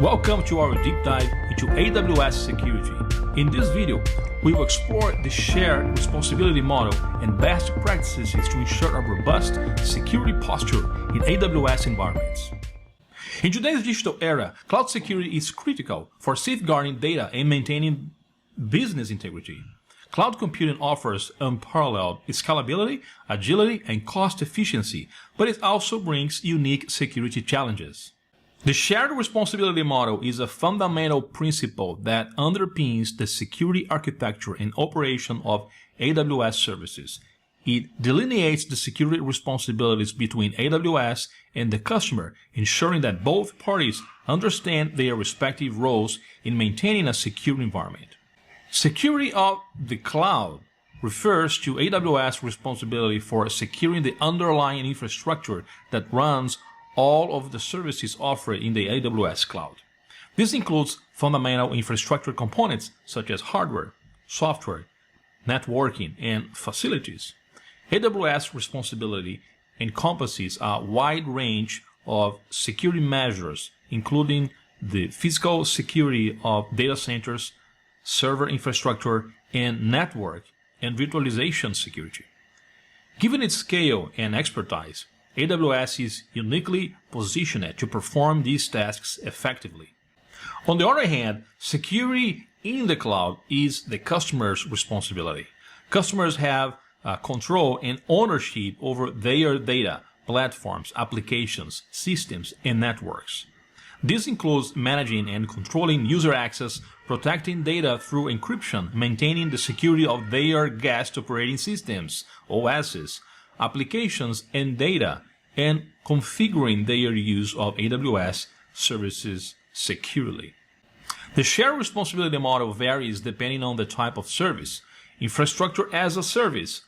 Welcome to our deep dive into AWS security. In this video, we will explore the shared responsibility model and best practices to ensure a robust security posture in AWS environments. In today's digital era, cloud security is critical for safeguarding data and maintaining business integrity. Cloud computing offers unparalleled scalability, agility, and cost efficiency, but it also brings unique security challenges. The shared responsibility model is a fundamental principle that underpins the security architecture and operation of AWS services. It delineates the security responsibilities between AWS and the customer, ensuring that both parties understand their respective roles in maintaining a secure environment. Security of the cloud refers to AWS responsibility for securing the underlying infrastructure that runs all of the services offered in the AWS cloud. This includes fundamental infrastructure components such as hardware, software, networking, and facilities. AWS responsibility encompasses a wide range of security measures, including the physical security of data centers, server infrastructure, and network and virtualization security. Given its scale and expertise, AWS is uniquely positioned to perform these tasks effectively. On the other hand, security in the cloud is the customer's responsibility. Customers have control and ownership over their data, platforms, applications, systems, and networks. This includes managing and controlling user access, protecting data through encryption, maintaining the security of their guest operating systems, OSs, applications and data, and configuring their use of AWS services securely. The shared responsibility model varies depending on the type of service: infrastructure as a service,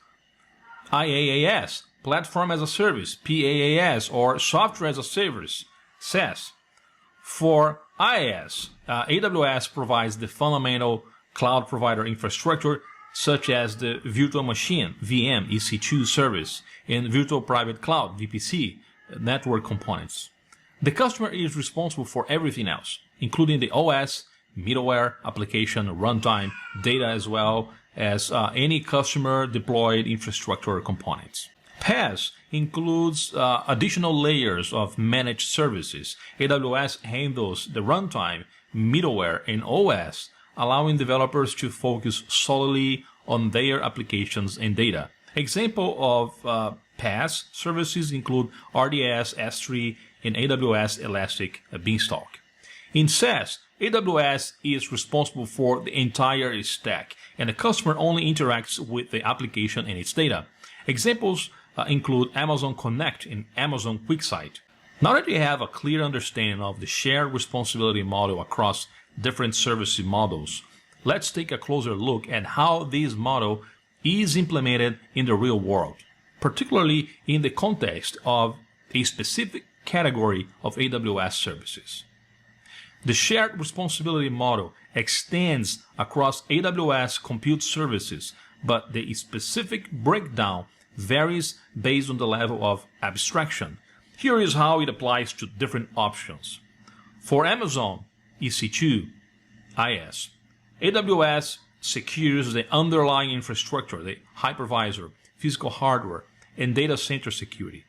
IaaS, platform as a service, PaaS, or software as a service, SaaS. For IaaS, AWS provides the fundamental cloud provider infrastructure such as the virtual machine, VM, EC2 service, and virtual private cloud, VPC, network components. The customer is responsible for everything else, including the OS, middleware, application, runtime, data, as well as any customer deployed infrastructure components. PaaS includes additional layers of managed services. AWS handles the runtime, middleware, and OS, allowing developers to focus solely on their applications and data. Example of PaaS services include RDS, S3, and AWS Elastic Beanstalk. In SaaS, AWS is responsible for the entire stack, and the customer only interacts with the application and its data. Examples include Amazon Connect and Amazon QuickSight. Now that you have a clear understanding of the shared responsibility model across different service models, let's take a closer look at how this model is implemented in the real world, particularly in the context of a specific category of AWS services. The shared responsibility model extends across AWS compute services, but the specific breakdown varies based on the level of abstraction. Here is how it applies to different options. For Amazon EC2, IaaS, AWS secures the underlying infrastructure, the hypervisor, physical hardware, and data center security.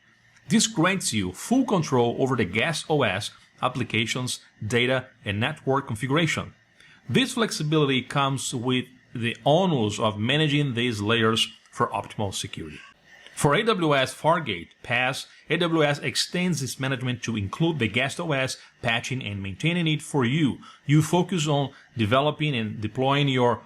This grants you full control over the guest OS, applications, data, and network configuration. This flexibility comes with the onus of managing these layers for optimal security. For AWS Fargate PaaS, AWS extends its management to include the guest OS, patching and maintaining it for you. You focus on developing and deploying your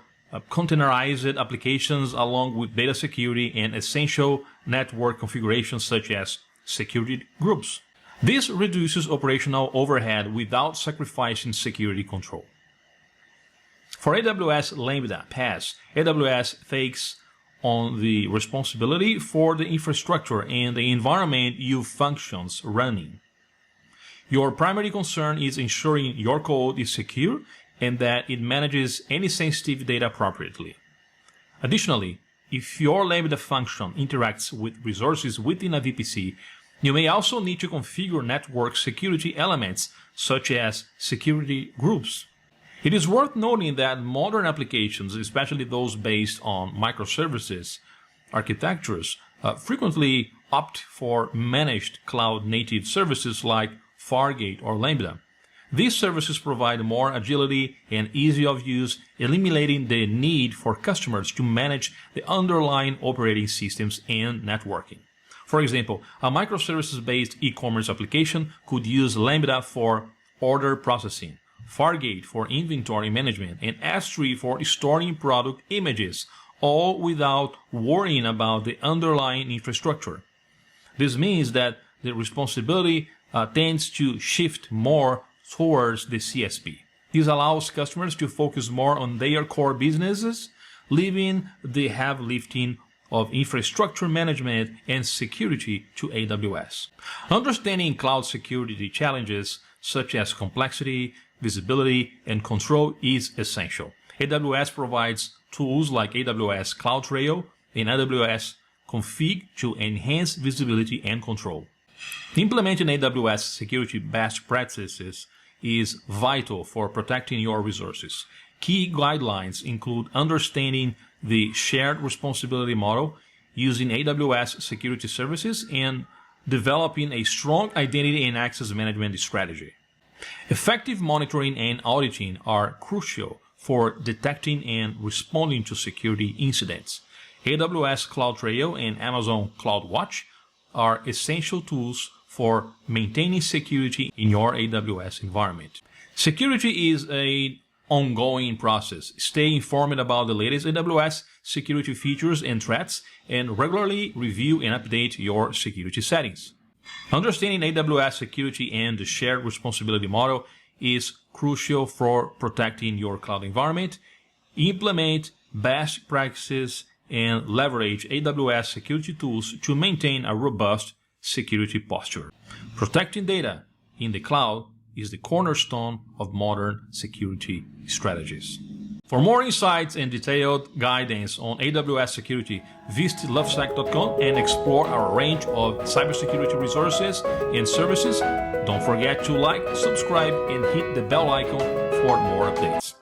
containerized applications along with data security and essential network configurations such as security groups. This reduces operational overhead without sacrificing security control. For AWS Lambda PaaS, AWS takes on the responsibility for the infrastructure and the environment your functions running. Your primary concern is ensuring your code is secure and that it manages any sensitive data appropriately. Additionally, if your Lambda function interacts with resources within a VPC, You may also need to configure network security elements such as security groups. It is worth noting that modern applications, especially those based on microservices architectures, frequently opt for managed cloud-native services like Fargate or Lambda. These services provide more agility and ease of use, eliminating the need for customers to manage the underlying operating systems and networking. For example, a microservices-based e-commerce application could use Lambda for order processing, Fargate for inventory management, and S3 for storing product images, all without worrying about the underlying infrastructure. This means that the responsibility tends to shift more towards the CSP. This allows customers to focus more on their core businesses, leaving the heavy lifting of infrastructure management and security to AWS. Understanding cloud security challenges such as complexity, visibility, and control is essential. AWS provides tools like AWS CloudTrail and AWS Config to enhance visibility and control. Implementing AWS security best practices is vital for protecting your resources. Key guidelines include understanding the shared responsibility model, using AWS security services, and developing a strong identity and access management strategy. Effective monitoring and auditing are crucial for detecting and responding to security incidents. AWS CloudTrail and Amazon CloudWatch are essential tools for maintaining security in your AWS environment. Security is an ongoing process. Stay informed about the latest AWS security features and threats, and regularly review and update your security settings. Understanding AWS security and the shared responsibility model is crucial for protecting your cloud environment. Implement best practices and leverage AWS security tools to maintain a robust security posture. Protecting data in the cloud is the cornerstone of modern security strategies. For more insights and detailed guidance on AWS security, visit lovesec.com and explore our range of cybersecurity resources and services. Don't forget to like, subscribe, and hit the bell icon for more updates.